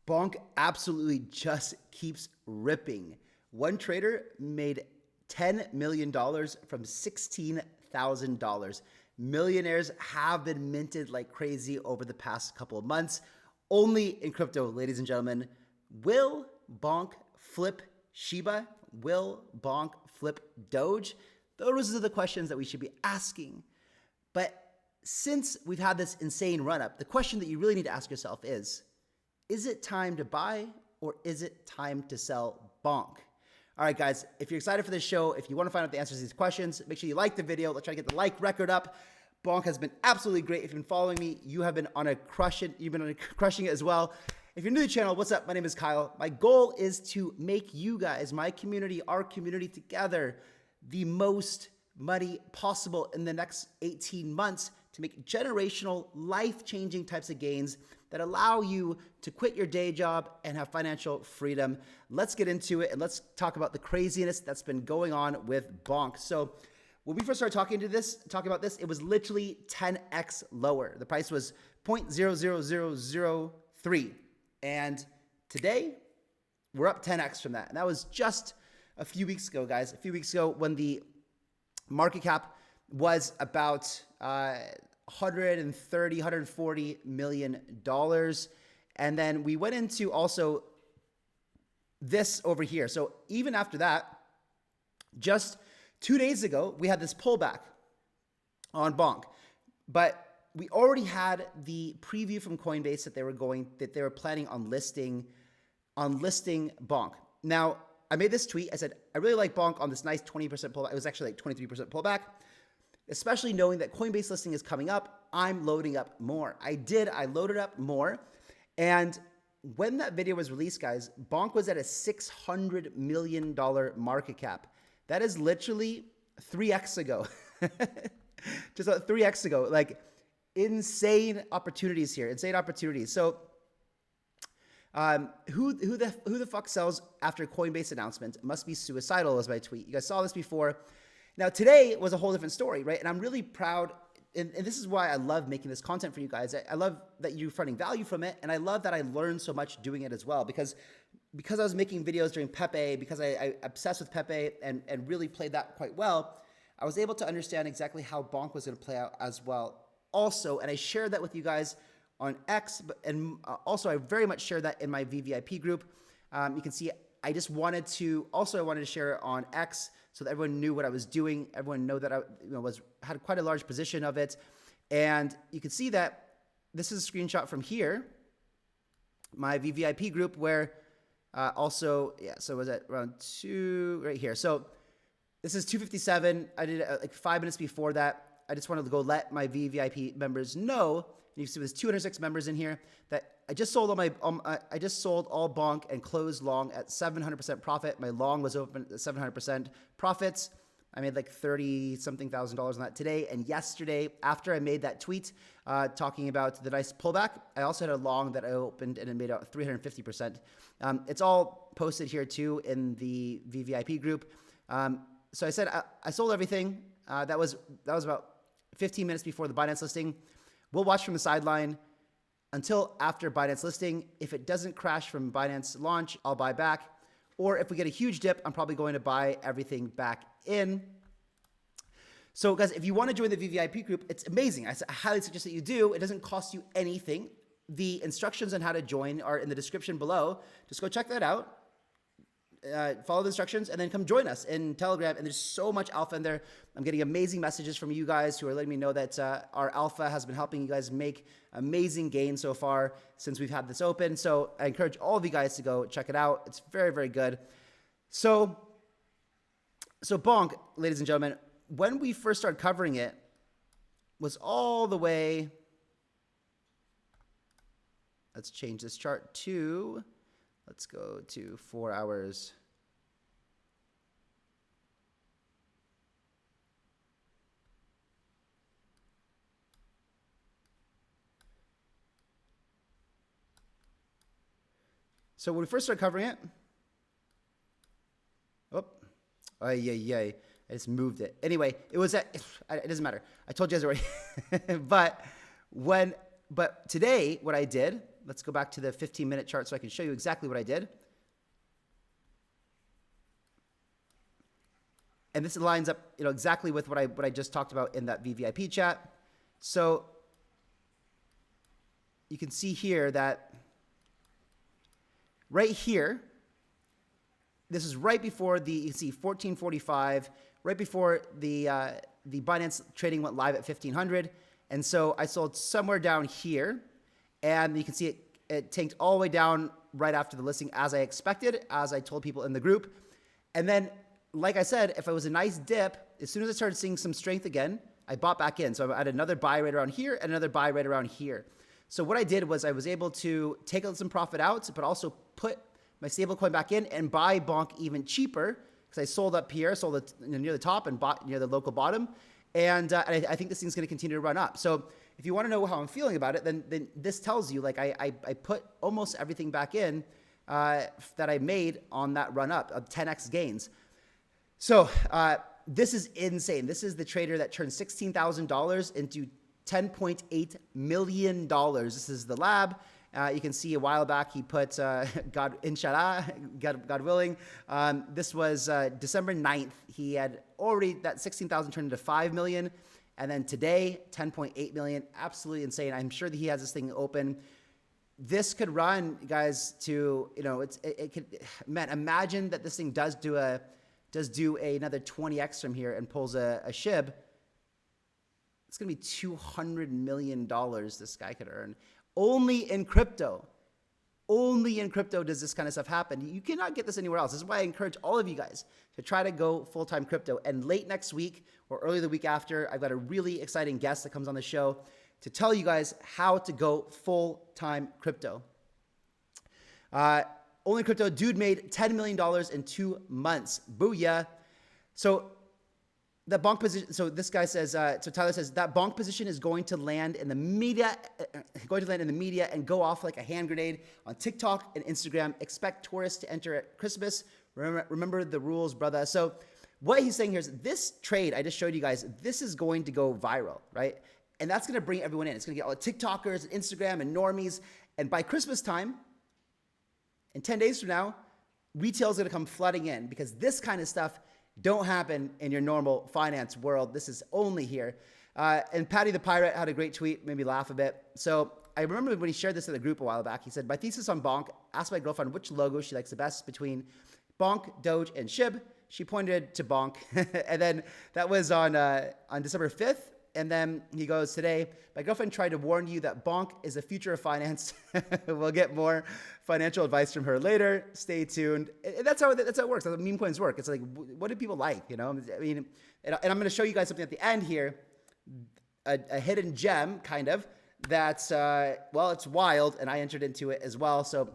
Bonk absolutely just keeps ripping. One trader made $10 million from $16,000. Millionaires have been minted like crazy over the past couple of months. Only in crypto, ladies and gentlemen. Will Bonk flip Shiba? Will Bonk flip Doge? Those are the questions that we should be asking. But since we've had this insane run-up, the question that you really need to ask yourself is it time to buy or is it time to sell Bonk? All right, guys, if you're excited for this show, if you want to find out the answers to these questions, make sure you like the video. Let's try to get the like record up. Bonk has been absolutely great. If you've been following me, you have been on a crushing it as well. If you're new to the channel, what's up? My name is Kyle. My goal is to make you guys, my community, our community together, the most money possible in the next 18 months to make generational, life-changing types of gains that allow you to quit your day job and have financial freedom. Let's get into it and let's talk about the craziness that's been going on with Bonk. So when we first started talking about this, it was literally 10x lower. The price was 0.00003. And today, we're up 10x from that. And that was just a few weeks ago, guys. A few weeks ago when the market cap was about 140 million dollars. And then we went into also this over here. So even after that, just 2 days ago, we had this pullback on Bonk. But we already had the preview from Coinbase that they were planning on listing Bonk. Now, I made this tweet. I said, I really like Bonk on this nice 20% pullback. It was actually like 23% pullback, especially knowing that Coinbase listing is coming up. I'm loading up more. I loaded up more. And when that video was released, guys, Bonk was at a $600 million market cap. That is literally 3x ago. Just about 3x ago. Like, insane opportunities here. Insane opportunities. So who the fuck sells after Coinbase announcement? Must be suicidal was my tweet. You guys saw this before. Now today was a whole different story, right? And I'm really proud. And this is why I love making this content for you guys. I love that you're finding value from it. And I love that I learned so much doing it as well. Because I was making videos during Pepe, because I obsessed with Pepe and really played that quite well, I was able to understand exactly how Bonk was going to play out as well. Also, and I shared that with you guys on X, and also I very much share that in my VVIP group. You can see I wanted to share it on X so that everyone knew what I was doing. Everyone know that I had quite a large position of it. And you can see that this is a screenshot from here, my VVIP group, where so it was at around 2 right here. So this is 2:57. I did it like 5 minutes before that. I just wanted to go let my VVIP members know. And you see there's 206 members in here that I just sold I just sold all Bonk and closed long at 700% profit. My long was open at 700% profits. I made like $30-something thousand on that today. And yesterday, after I made that tweet talking about the nice pullback, I also had a long that I opened and it made out 350%. It's all posted here too in the VVIP group. So I said I sold everything. That was about 15 minutes before the Binance listing. We'll watch from the sideline until after Binance listing. If it doesn't crash from Binance launch, I'll buy back. Or if we get a huge dip, I'm probably going to buy everything back in. So guys, if you want to join the VVIP group, it's amazing. I highly suggest that you do. It doesn't cost you anything. The instructions on how to join are in the description below. Just go check that out. Follow the instructions and then come join us in Telegram. And there's so much alpha in there. I'm getting amazing messages from you guys who are letting me know that our alpha has been helping you guys make amazing gains so far since we've had this open. So I encourage all of you guys to go check it out. It's very, very good. So Bonk, ladies and gentlemen, when we first started covering it, was all the way. Let's change this chart to. Let's go to 4 hours. So when we first started covering it, I just moved it. Anyway, it was at, it doesn't matter. I told you guys already. But today, what I did Let's go back to the 15-minute chart so I can show you exactly what I did. And this lines up, exactly with what I just talked about in that VVIP chat. So you can see here that right here, this is right before you can see 1445, right before the Binance trading went live at 1500. And so I sold somewhere down here, and you can see it tanked all the way down right after the listing, as I expected, as I told people in the group. And then, like I said, if it was a nice dip, as soon as I started seeing some strength again, I bought back in. So I had another buy right around here and another buy right around here. So what I did was I was able to take some profit out, but also put my stablecoin back in and buy Bonk even cheaper, because I sold up here, sold it near the top and bought near the local bottom. And I think this thing's going to continue to run up. So if you want to know how I'm feeling about it, then this tells you, like, I put almost everything back in that I made on that run up of 10x gains. So this is insane. This is the trader that turned $16,000 into $10.8 million. This is the lab. You can see a while back he put, God, inshallah, God willing. This was December 9th. He had already, that 16,000 turned into 5 million. And then today, 10.8 million. Absolutely insane. I'm sure that he has this thing open. This could run, guys, to, it could, man, imagine that this thing does do another 20x from here and pulls a SHIB. It's going to be $200 million this guy could earn. Only in crypto. Only in crypto does this kind of stuff happen. You cannot get this anywhere else. This is why I encourage all of you guys to try to go full-time crypto. And late next week or early the week after, I've got a really exciting guest that comes on the show to tell you guys how to go full-time crypto. Only crypto dude made $10 million in 2 months. Booyah. So the Bonk position, so this guy says, so Tyler says that Bonk position is going to land in the media, and go off like a hand grenade on TikTok and Instagram. Expect tourists to enter at Christmas. Remember the rules, brother. So what he's saying here is this trade I just showed you guys, this is going to go viral, right? And that's going to bring everyone in. It's going to get all the TikTokers and Instagram and normies. And by Christmas time, in 10 days from now, retail is going to come flooding in, because this kind of stuff don't happen in your normal finance world. This is only here. And Patty the Pirate had a great tweet, made me laugh a bit. So I remember when he shared this in the group a while back, he said, my thesis on Bonk, asked my girlfriend which logo she likes the best between Bonk, Doge, and SHIB. She pointed to Bonk. And then that was on December 5th. And then he goes, today, my girlfriend tried to warn you that Bonk is the future of finance. We'll get more financial advice from her later. Stay tuned. And that's how it works. That's how meme coins work. It's like, what do people like? I mean, and I'm going to show you guys something at the end here, a hidden gem, kind of, that's, well, it's wild, and I entered into it as well. So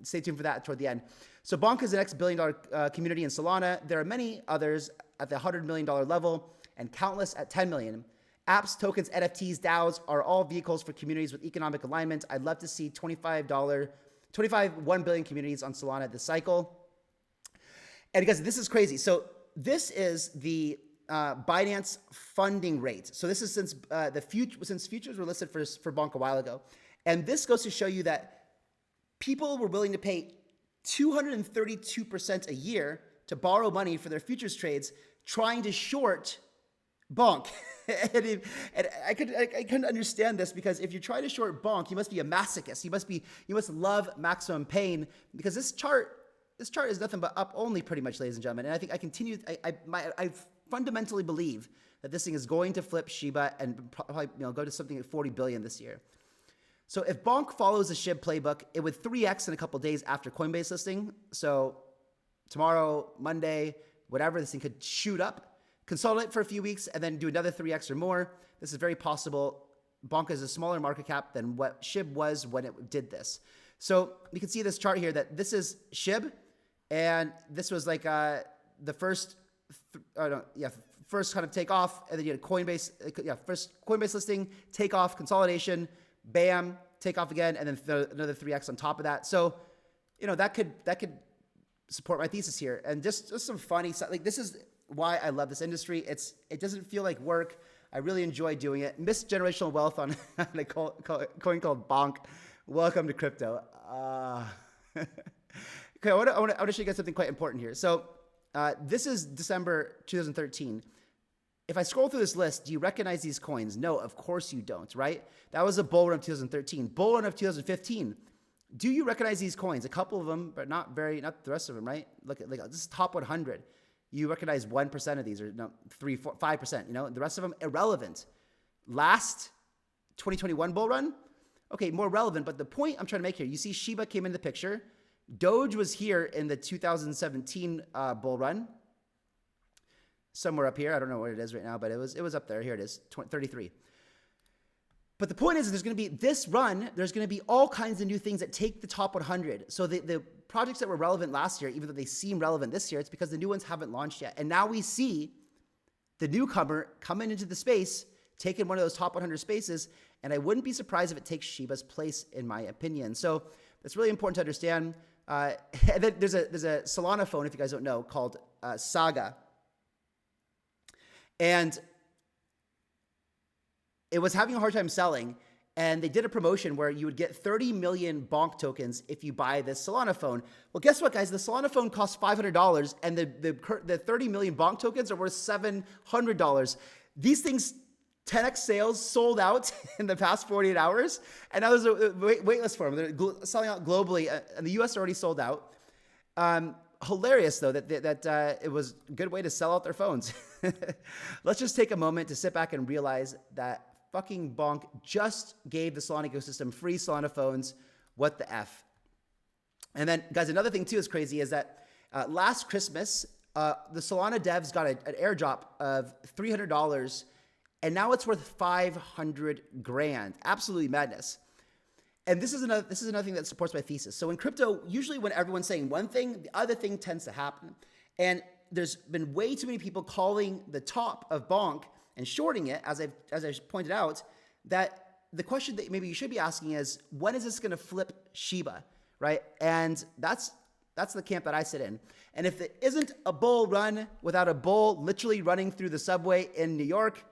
stay tuned for that toward the end. So Bonk is the next billion-dollar community in Solana. There are many others at the $100 million level and countless at 10 million. Apps, tokens, NFTs, DAOs are all vehicles for communities with economic alignment. I'd love to see 1 billion communities on Solana this cycle. And guys, this is crazy. So this is the Binance funding rate. So this is since since futures were listed for Bonk a while ago. And this goes to show you that people were willing to pay 232% a year to borrow money for their futures trades, trying to short Bonk. and I couldn't understand this, because if you try to short Bonk, you must be a masochist. You must love maximum pain, because this chart is nothing but up only, pretty much, ladies and gentlemen. And I think I fundamentally believe that this thing is going to flip Shiba and probably go to something like 40 billion this year. So if Bonk follows the SHIB playbook, it would 3x in a couple days after Coinbase listing. So tomorrow, Monday, whatever, this thing could shoot up, consolidate for a few weeks, and then do another 3x or more. This is very possible. Bonk is a smaller market cap than what SHIB was when it did this. So you can see this chart here that this is SHIB, and this was like the first kind of take off, and then you had Coinbase, first Coinbase listing, take off, consolidation, bam, take off again, and then another 3x on top of that. So, that could support my thesis here. And just some funny stuff. Like, this is why I love this industry. It doesn't feel like work. I really enjoy doing it. Missed generational wealth on a coin called Bonk, Welcome to crypto. Okay, I want to show you guys something quite important here. So this is December 2013. If I scroll through this list, do you recognize these coins? No, of course you don't, right? That was a bull run of 2013. Bull run of 2015. Do you recognize these coins? A couple of them, but not the rest of them, right? Look at this is top 100. You recognize 1% of these, or no, 3, 4, 5%. You know, the rest of them irrelevant. Last 2021 bull run, okay, more relevant. But the point I'm trying to make here, you see Shiba came in the picture. Doge was here in the 2017 bull run. Somewhere up here, I don't know what it is right now, but it was up there. Here it is, 33. But the point is, there's going to be this run. There's going to be all kinds of new things that take the top 100. So the projects that were relevant last year, even though they seem relevant this year, it's because the new ones haven't launched yet. And now we see the newcomer coming into the space, taking one of those top 100 spaces. And I wouldn't be surprised if it takes Shiba's place, in my opinion. So it's really important to understand. And then there's a Solana phone, if you guys don't know, called Saga. And it was having a hard time selling, and they did a promotion where you would get 30 million Bonk tokens if you buy this Solana phone. Well, guess what, guys? The Solana phone costs $500, and the 30 million Bonk tokens are worth $700. These things, 10x sales, sold out in the past 48 hours, and now there's a waitlist for them. They're selling out globally, and the US already sold out. Hilarious, though, that it was a good way to sell out their phones. Let's just take a moment to sit back and realize that fucking Bonk just gave the Solana ecosystem free Solana phones. What the F? And then, guys, another thing, too, is crazy is that last Christmas, the Solana devs got an airdrop of $300, and now it's worth 500 grand. Absolutely madness. And this is another thing that supports my thesis. So in crypto, usually when everyone's saying one thing, the other thing tends to happen. And there's been way too many people calling the top of Bonk and shorting it, as I pointed out, that the question that maybe you should be asking is, when is this going to flip Shiba, right? And that's the camp that I sit in. And if it isn't a bull run without a bull literally running through the subway in New York,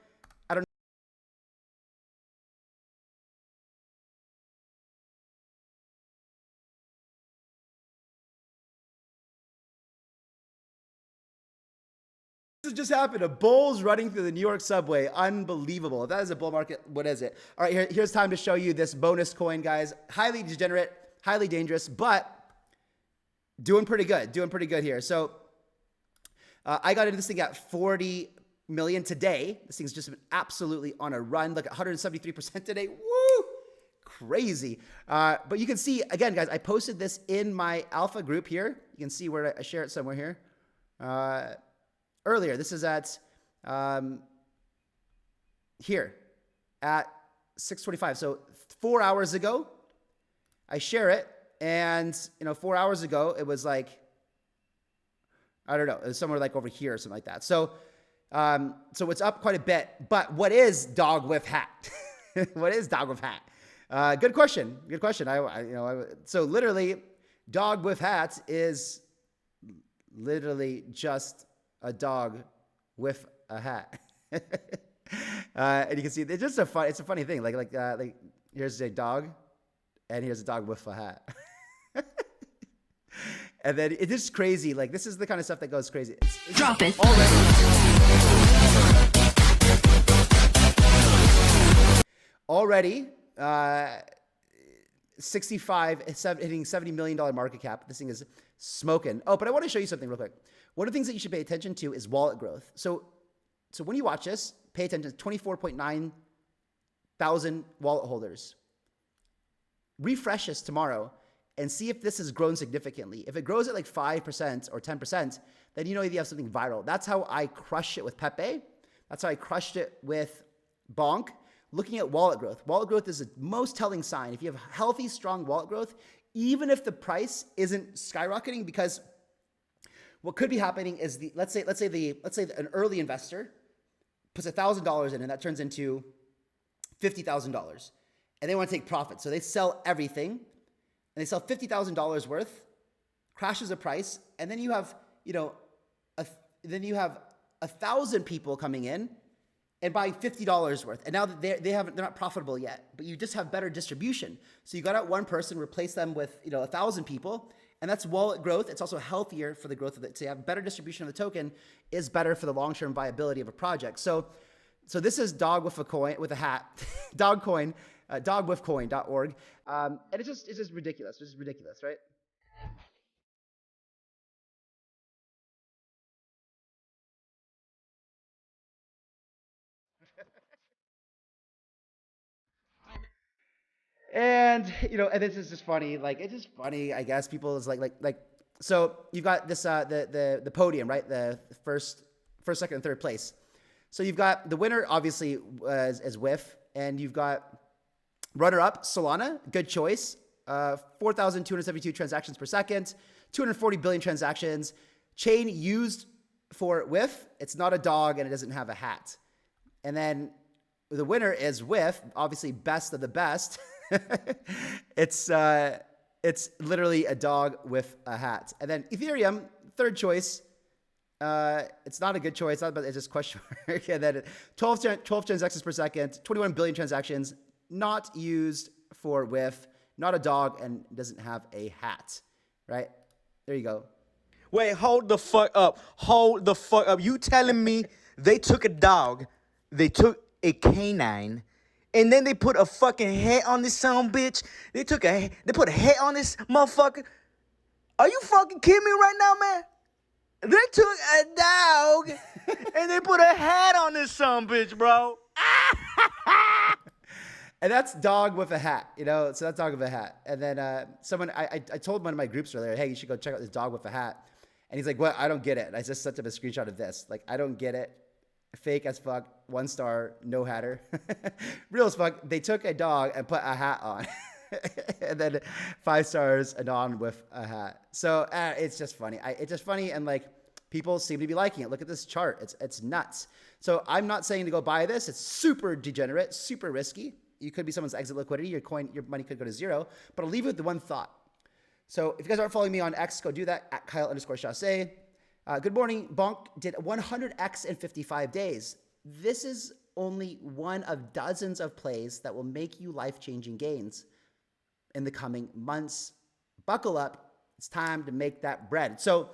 this just happened. A bull's running through the New York subway. Unbelievable. If that is a bull market, what is it? All right, here's time to show you this bonus coin, guys. Highly degenerate, highly dangerous, but doing pretty good. Doing pretty good here. So I got into this thing at 40 million today. This thing's just been absolutely on a run. Look at 173% today. Woo! Crazy. But you can see, again, guys, I posted this in my alpha group here. You can see where I share it somewhere here. Earlier, this is at here at 6:25. So 4 hours ago, I share it, and 4 hours ago it was like, I don't know, it was somewhere like over here or something like that. So so it's up quite a bit. But what is Wif Hat? What is Wif Hat? Good question. Good question. So literally, Wif Hat is literally just a dog with a hat. And you can see it's just it's a funny thing. Like here's a dog, and here's a dog with a hat. And then it's just crazy. Like, this is the kind of stuff that goes crazy. It's Drop it. Already 65, hitting $70 million market cap. This thing is smoking. Oh, but I want to show you something real quick. One of the things that you should pay attention to is wallet growth. So when you watch this, pay attention to 24.9 thousand wallet holders. Refresh this tomorrow and see if this has grown significantly. If it grows at like 5% or 10%, then you have something viral. That's how I crushed it with Pepe. That's how I crushed it with Bonk. Looking at wallet growth. Wallet growth is the most telling sign. If you have healthy, strong wallet growth, even if the price isn't skyrocketing, because what could be happening is let's say an early investor puts $1,000 in, and that turns into $50,000, and they want to take profit. So they sell everything, and they sell $50,000 worth, crashes the price, and then you have 1,000 people coming in and buying $50 worth. And now that they're not profitable yet, but you just have better distribution. So you got out one person, replace them with 1,000 people, and that's wallet growth. It's also healthier for the growth of it. So you have better distribution of the token is better for the long-term viability of a project. So this is Dog with a coin with a hat, Dogcoin, dogwifcoin.org, and it's just ridiculous. It's just ridiculous, right? And and this is just funny. Like it's just funny, I guess. People is like. So you've got this the podium, right? The first, second, and third place. So you've got the winner, obviously, as Wif, and you've got runner-up Solana, good choice, 4,272 transactions per second, 240 billion transactions. Chain used for Wif, it's not a dog and it doesn't have a hat. And then the winner is Wif, obviously best of the best. It's literally a dog with a hat. And then Ethereum, third choice. It's not a good choice, but it's just question mark. And then 12 transactions per second, 21 billion transactions, not used for Wif, not a dog, and doesn't have a hat. Right? There you go. Wait, hold the fuck up. Hold the fuck up. You telling me they took a dog, they took a canine, and then they put a fucking head on this son bitch? They put a head on this motherfucker? Are you fucking kidding me right now, man? They took a dog and they put a hat on this son bitch, bro. And that's dog with a hat, so that's dog with a hat. And then I told one of my groups earlier, hey, you should go check out this dog with a hat. And he's like, what? I don't get it. And I just sent him a screenshot of this. Like, I don't get it. Fake as fuck. 1 star, no hatter. Real as fuck. They took a dog and put a hat on. And then 5 stars, anon with a hat. So it's just funny. It's just funny, and like people seem to be liking it. Look at this chart. It's nuts. So I'm not saying to go buy this. It's super degenerate, super risky. You could be someone's exit liquidity. Your money could go to zero. But I'll leave you with the one thought. So if you guys aren't following me on X, go do that at Kyle_Chassé. Good morning. Bonk did 100x in 55 days. This is only one of dozens of plays that will make you life-changing gains in the coming months. Buckle up. It's time to make that bread. So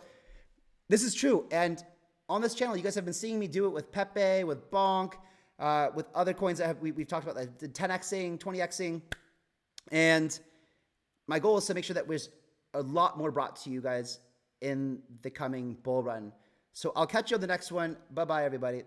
this is true. And on this channel, you guys have been seeing me do it with Pepe, with Bonk, with other coins that we've talked about, like the 10xing, 20xing. And my goal is to make sure that there's a lot more brought to you guys in the coming bull run. So I'll catch you on the next one. Bye-bye, everybody.